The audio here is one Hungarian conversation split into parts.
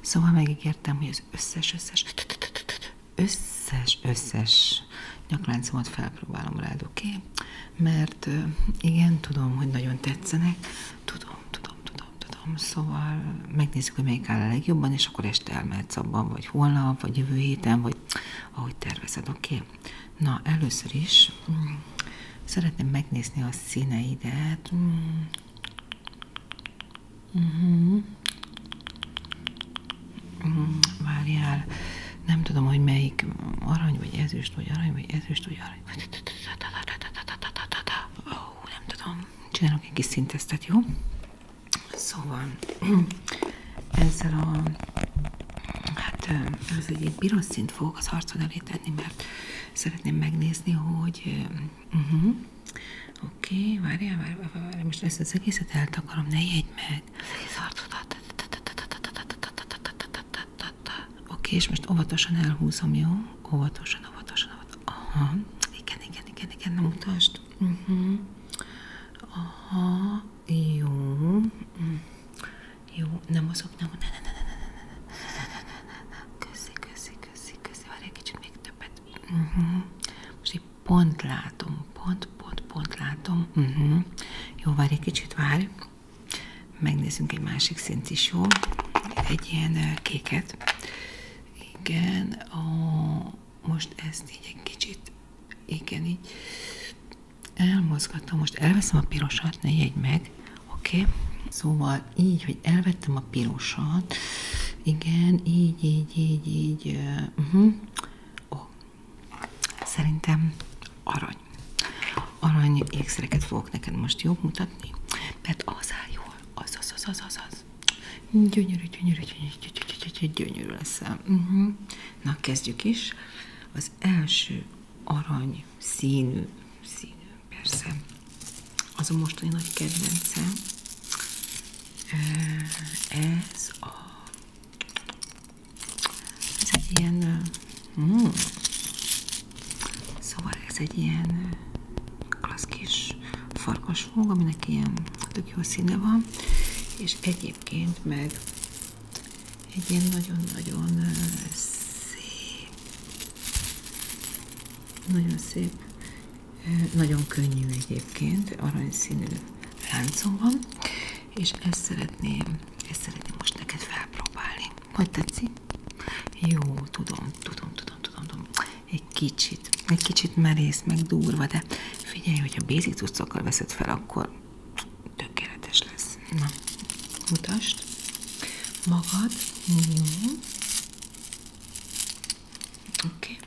Szóval megígértem, hogy az összes nyakláncomat felpróbálom rád, oké? Mert igen, tudom, hogy nagyon tetszenek, tudom. Szóval megnézzük, hogy melyik áll a legjobban, és akkor este elmehetsz abban, vagy holnap, vagy jövő héten, vagy ahogy tervezed, oké? Na, először is szeretném megnézni a színeidet. Várjál, nem tudom, hogy melyik arany, vagy ezüst, vagy arany, vagy ezüst, vagy arany. Nem tudom. Csinálok egy kis színtesztet, jó? Szóval ezzel a először egy piros színt fogok az arcod elé tenni, mert szeretném megnézni, hogy oké, várjál, most ezt az egészet eltakarom, ne jegyd meg. Oké, és most óvatosan elhúzom, jó? Óvatosan. Aha, igen, nem mutasd. Aha, jó. Jó, nem mozog, nem. Köszi, várj egy kicsit még többet. Most egy pont látom, pont látom. Jó, várj egy kicsit, várj. Megnézzünk egy másik szint is, jó? Egy ilyen kéket. Igen, most ezt így egy kicsit, igen, így elmozgatom. Most elveszem a pirosat, ne jegyd meg, oké? Szóval így, hogy elvettem a pirosat, igen, így. Szerintem arany ékszereket fogok neked most jobb mutatni, mert az áll jól, az. Gyönyörű leszel. Na, kezdjük is. Az első arany színű, persze, az a mostani nagy kedvencem. Ez egy ilyen, szóval ez egy ilyen klassz kis farkasfog, aminek ilyen tök jó színe van, és egyébként meg egy ilyen nagyon szép, nagyon könnyű egyébként, aranyszínű láncom van, és ezt szeretném most neked felpróbálni. Hogy tetszik? Jó, tudom. Egy kicsit merész, meg durva, de figyelj, hogyha basic cuccokkal veszed fel, akkor tökéletes lesz. Na, mutasd magad. Oké.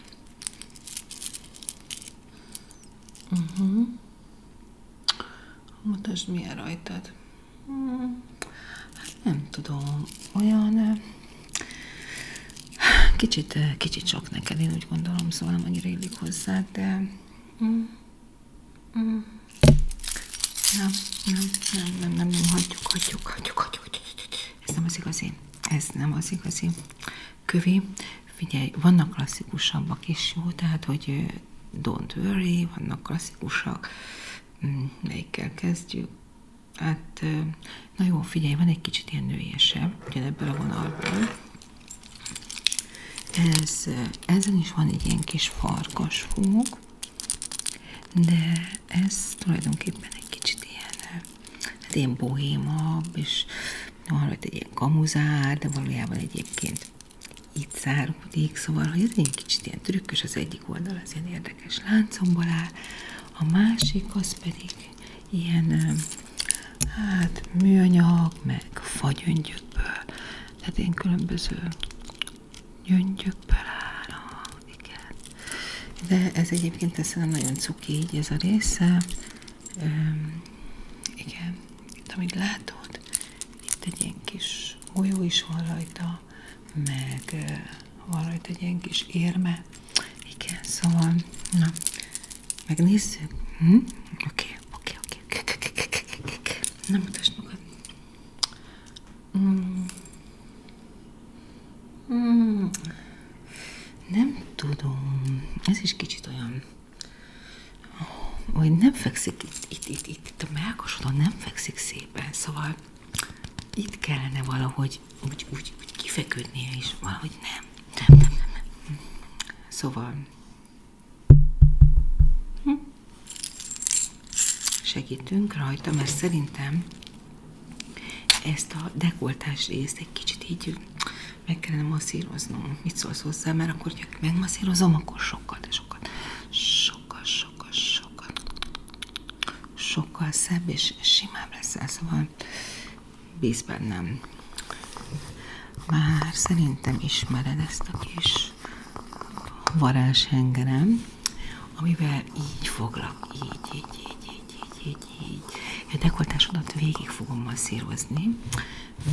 Mutasd, milyen rajtad. Hát nem tudom, olyan kicsit sok neked, én úgy gondolom, szóval nem annyira illik hozzád, de nem, hagyjuk. Ez nem az igazi. Kövi, figyelj, vannak klasszikusabbak is, jó, tehát, hogy don't worry, vannak klasszikusak, melyikkel kezdjük? Hát, na jó, figyelj, van egy kicsit ilyen nőiesebb, ugyanebből a vonalból. Ezen is van egy ilyen kis farkasfog, de ez tulajdonképpen egy kicsit ilyen bohémabb, és van rajta egy ilyen kamuzár, de valójában egyébként itt záródik, szóval, hogy ez egy kicsit ilyen trükkös, az egyik oldal az ilyen érdekes láncomból áll, a másik az pedig ilyen, műanyag, meg fagyöngyökből, tehát ilyen különböző gyöngyökből áll, igen. De ez egyébként teszem nagyon cuki így ez a része, igen, itt amit látod, itt egy ilyen kis golyó is van rajta, meg van rajta egy ilyen kis érme, igen, szóval, na, megnézzük? Oké. Na, mutasd magad. Nem tudom, ez is kicsit olyan, hogy nem fekszik itt a mellkasodon nem fekszik szépen, szóval itt kellene valahogy úgy kifeküdnie is, valahogy nem. Szóval segítünk rajta, mert szerintem ezt a dekoltás részt egy kicsit így meg kellene masszíroznom. Mit szólsz hozzá? Mert akkor, hogyha megmasszírozom, akkor sokkal szebb és simább lesz. Szóval bíz bennem. Már szerintem ismered ezt a kis varázshengerem, amivel így foglak, így. A dekoltásodat végig fogom masszírozni,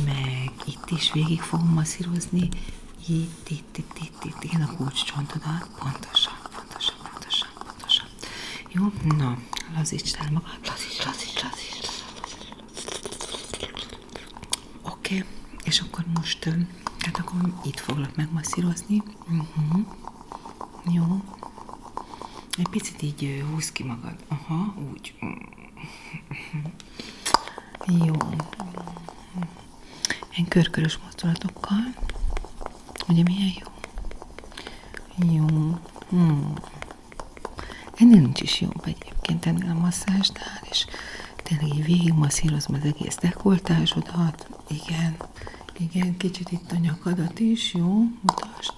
meg itt is végig fogom masszírozni, itt, igen, a kulcscsontodat, pontosan. Jó? Na, lazítsd el magad, lazíts. Oké, és akkor most, hát akkor itt foglak megmasszírozni. Jó. Egy picit így húzd ki magad. Aha, úgy. Jó. Ilyen körkörös mozdulatokkal. Ugye milyen jó? Jó. Ennél nincs is jobb egyébként ennél a masszázsnál, és tényleg így végigmasszírozom az egész dekoltásodat. Igen, kicsit itt a nyakadat is, jó? Mutasd.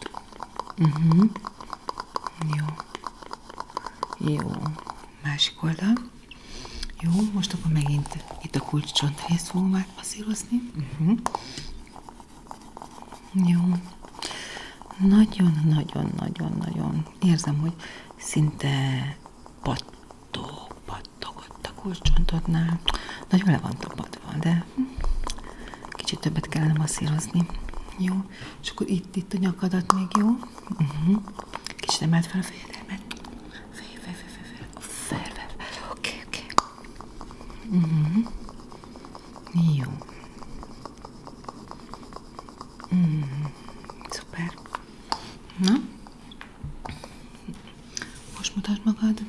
Jó. Másik oldal. Jó, most akkor megint itt a kulcscsontrészt fogom átmasszírozni. Jó. Nagyon. Érzem, hogy szinte pattogott a kulcscsontodnál. Nagyon le van tapadva, de kicsit többet kellene masszírozni. Jó. És akkor itt a nyakadat még, jó? Kicsit emeld fel a fejedet. Oké. Jó. Szuper. Na? Most mutasd magad.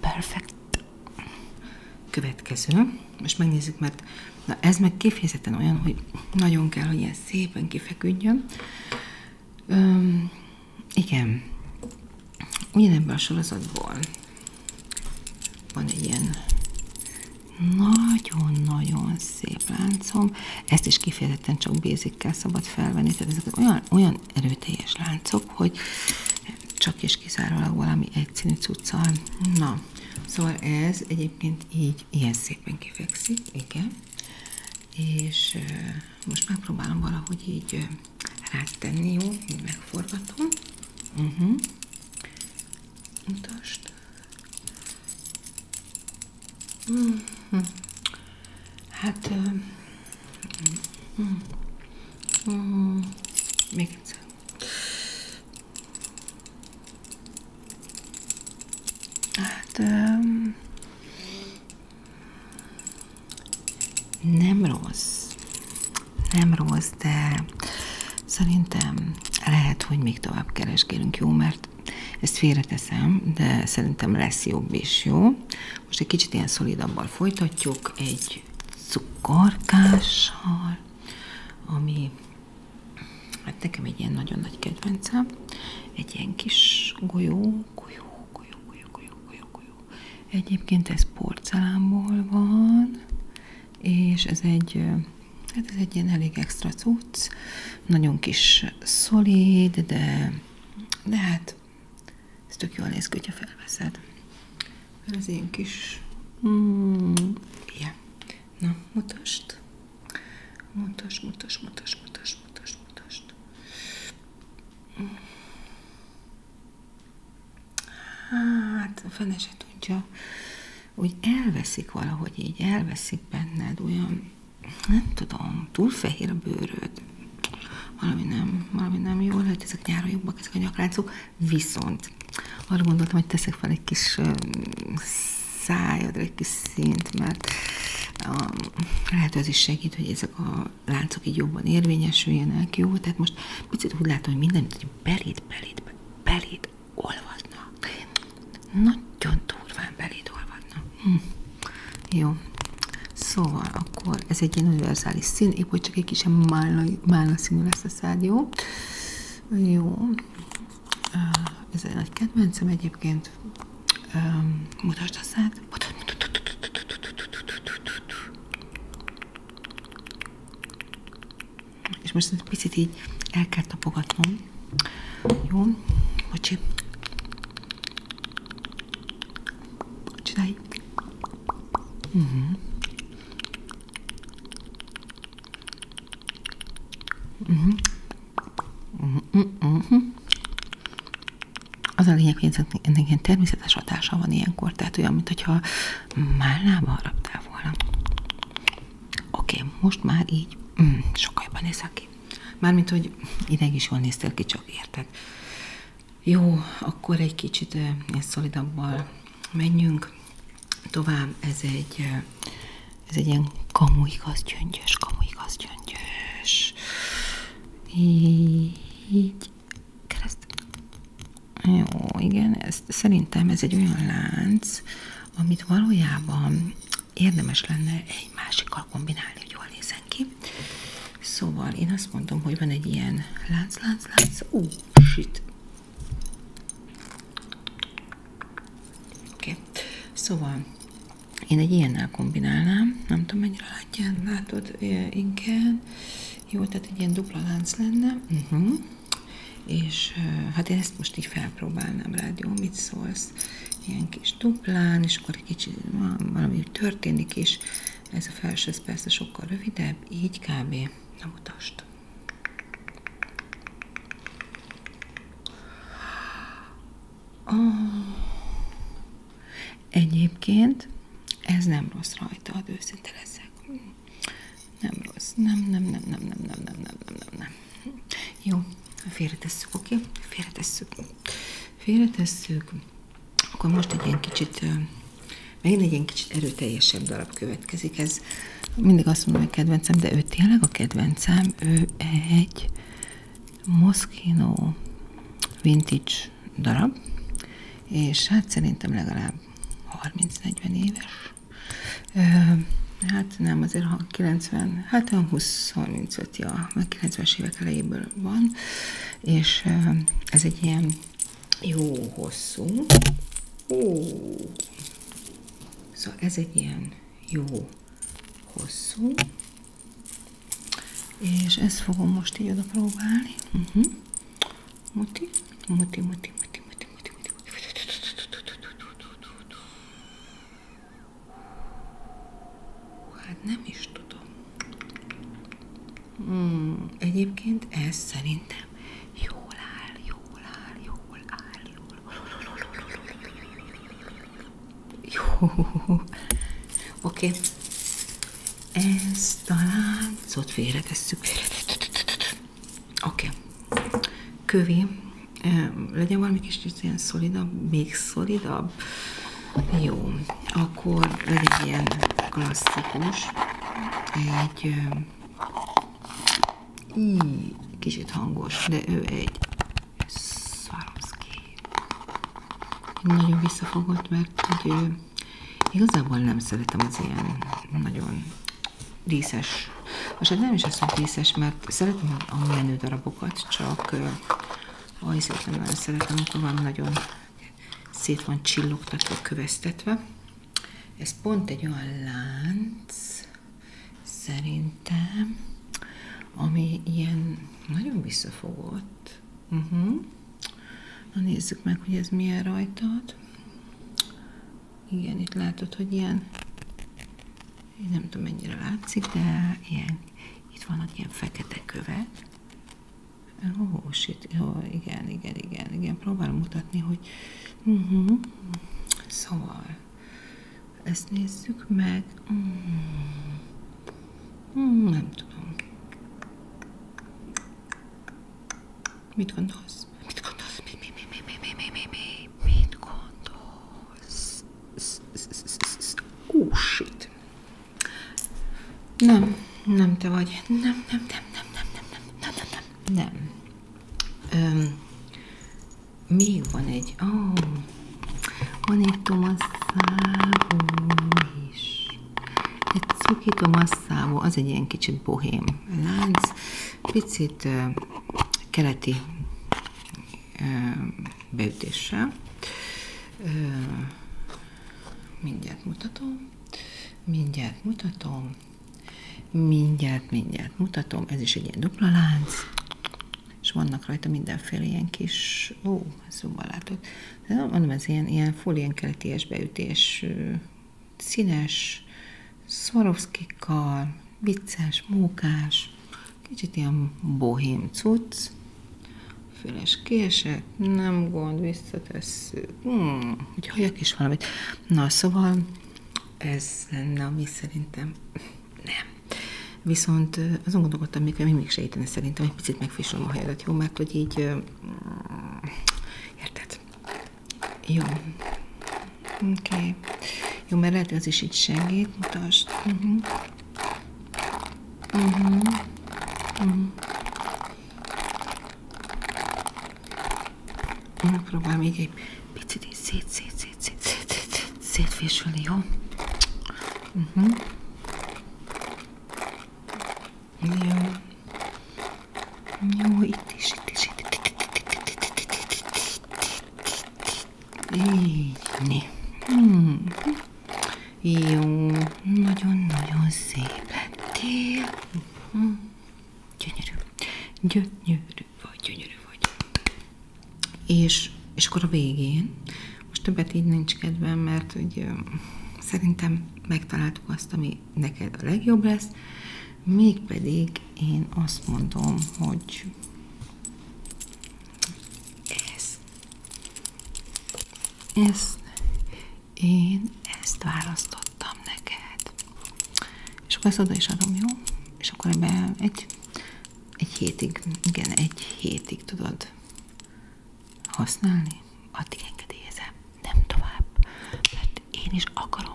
Perfekt. Következő. Most megnézzük, mert na ez meg kifejezetten olyan, hogy nagyon kell, hogy ilyen szépen kifeküdjön. Igen. Ugyanebben a sorozatból van egy ilyen nagyon szép láncom. Ezt is kifejezetten csak basic-kel szabad felvenni, tehát ezek olyan erőteljes láncok, hogy csak és kizárólag valami egyszínű cuccal. Na, szóval ez egyébként így ilyen szépen kifekszik, igen. És most megpróbálom valahogy így rátenni, jó? Megforgatom. Mutasd. Hát még egyszer. Hát nem rossz, de szerintem lehet, hogy még tovább keresgélünk, jó? Mert ezt félreteszem, de szerintem lesz jobb is, jó? Most egy kicsit ilyen szolidabbal folytatjuk, egy cukorkással, ami hát nekem egy ilyen nagyon nagy kedvencem, egy ilyen kis golyó. Egyébként ez porcelánból van, és ez egy ilyen elég extra cucc, nagyon kis szolid, de hát ez tök jól néz ki, hogyha felveszed. Ez ilyen kis... ilyen. Na, mutasd. Hát, a fene se tudja, úgy elveszik valahogy így, elveszik benned, olyan, nem tudom, túl fehér a bőröd. Valami nem jó, lehet ezek nyáron jobbak, ezek a nyakláncok, viszont arra gondoltam, hogy teszek fel egy kis szájadra, egy kis színt, mert lehet, hogy az is segít, hogy ezek a láncok így jobban érvényesüljenek, jó? Tehát most picit úgy látom, hogy minden, hogy beléd olvadnak. Nagyon durván beléd olvadnak. Jó. Szóval akkor ez egy ilyen univerzális szín, épp hogy csak egy kis málna színű lesz a szád, jó? Jó. Ez egy nagy kedvencem egyébként. Mutasd a szád. És most egy picit így el kell tapogatnom. Jó? Bocsi. Csinálj. Az a lényeg, hogy ennek ilyen természetes hatása van ilyenkor, tehát olyan, mintha málnába haraptál volna. Oké, most már így sokkal jobban nézel ki. Mármint, hogy ideg is jól néztél ki, csak érted. Jó, akkor egy kicsit szolidabbal menjünk tovább. Ez egy ilyen kamuigaz gyöngyös. Így kereszt. Jó, igen, szerintem ez egy olyan lánc, amit valójában érdemes lenne egy másikkal kombinálni, hogy jól nézzen ki. Szóval én azt mondom, hogy van egy ilyen lánc. Shit. Oké. Szóval én egy ilyennel kombinálnám, nem tudom mennyire látod, inkább. Jó, tehát egy ilyen dupla lánc lenne. És hát én ezt most így felpróbálnám rád, jó? Mit szólsz? Ilyen kis duplán, és akkor egy kicsit valami történik, és ez a felső, ez persze sokkal rövidebb, így kb. Nem mutasd. Egyébként ez nem rossz rajtad, őszinte leszek. Nem rossz. Nem. Jó, félretesszük, oké? Félretesszük. Akkor most egy ilyen kicsit, megint egy ilyen kicsit erőteljesebb darab következik. Ez mindig azt mondom, hogy kedvencem, de ő tényleg a kedvencem. Ő egy Moschino vintage darab, és hát szerintem legalább 30-40 éves. Hát nem, azért 90, hát 20-35, ja, meg 90-es évek elejéből van, és ez egy ilyen jó hosszú, szóval ez egy ilyen jó hosszú, és ezt fogom most így oda próbálni. Muti. Hát nem is tudom. Egyébként ez szerintem jól áll. Jó. Oké. Ezt a láncot félretesszük. Oké. Kövi. Legyen valami kis ilyen szolidabb, még szolidabb. Jó. Akkor legyen ilyen klasszikus. Egy kicsit hangos, de ő egy Swarovski. Nagyon visszafogott, mert hogy igazából nem szeretem az ilyen nagyon díszes, most hát nem is azt, hogy díszes, mert szeretem a menő darabokat, csak azért nem nagyon szeretem, amikor van nagyon szét van csillogtatva, kövesztetve. Ez pont egy olyan lánc, szerintem, ami ilyen nagyon visszafogott. Na nézzük meg, hogy ez milyen rajtad. Igen, itt látod, hogy ilyen, én nem tudom mennyire látszik, de ilyen, itt van ilyen fekete követ. Igen, próbálom mutatni, hogy szóval ezt nézzük meg. Nem tudom. Mit gondolsz? Mit gondolsz? Shit. Nem te vagy. Nem. Még van egy, van egy Thomas Sabo. Tukito Massavo, az egy ilyen kicsit bohém lánc, picit keleti beütéssel. Mindjárt mutatom. Ez is egy ilyen dupla lánc, és vannak rajta mindenféle ilyen kis, ez jobban látod. Mondom, ez ilyen full ilyen keleties beütés, színes, Swarovskikkal, vicces, mókás, kicsit ilyen bohém cucc, füles kések, nem gond, visszatesszük, hogy halljak is valamit. Na, szóval ez lenne, ami szerintem nem. Viszont azon gondolkodtam, mikor még segítene szerintem, egy picit megfésülöm a hajadat, jó? Mert hogy így, érted? Jó. Oké. Jó, mert lehet, hogy az is így segít, mutasd. Megpróbálom így egy picit így szétfésülni, jó? Jó, itt is. Így. Jó, nagyon szép lettél. Gyönyörű vagy. És akkor a végén, most többet így nincs kedvem, mert hogy szerintem megtaláltuk azt, ami neked a legjobb lesz, mégpedig én azt mondom, hogy én ezt választottam neked. És akkor ezt oda is adom, jó? És akkor ebben egy hétig tudod használni. Addig engedélyezem, nem tovább. Mert én is akarom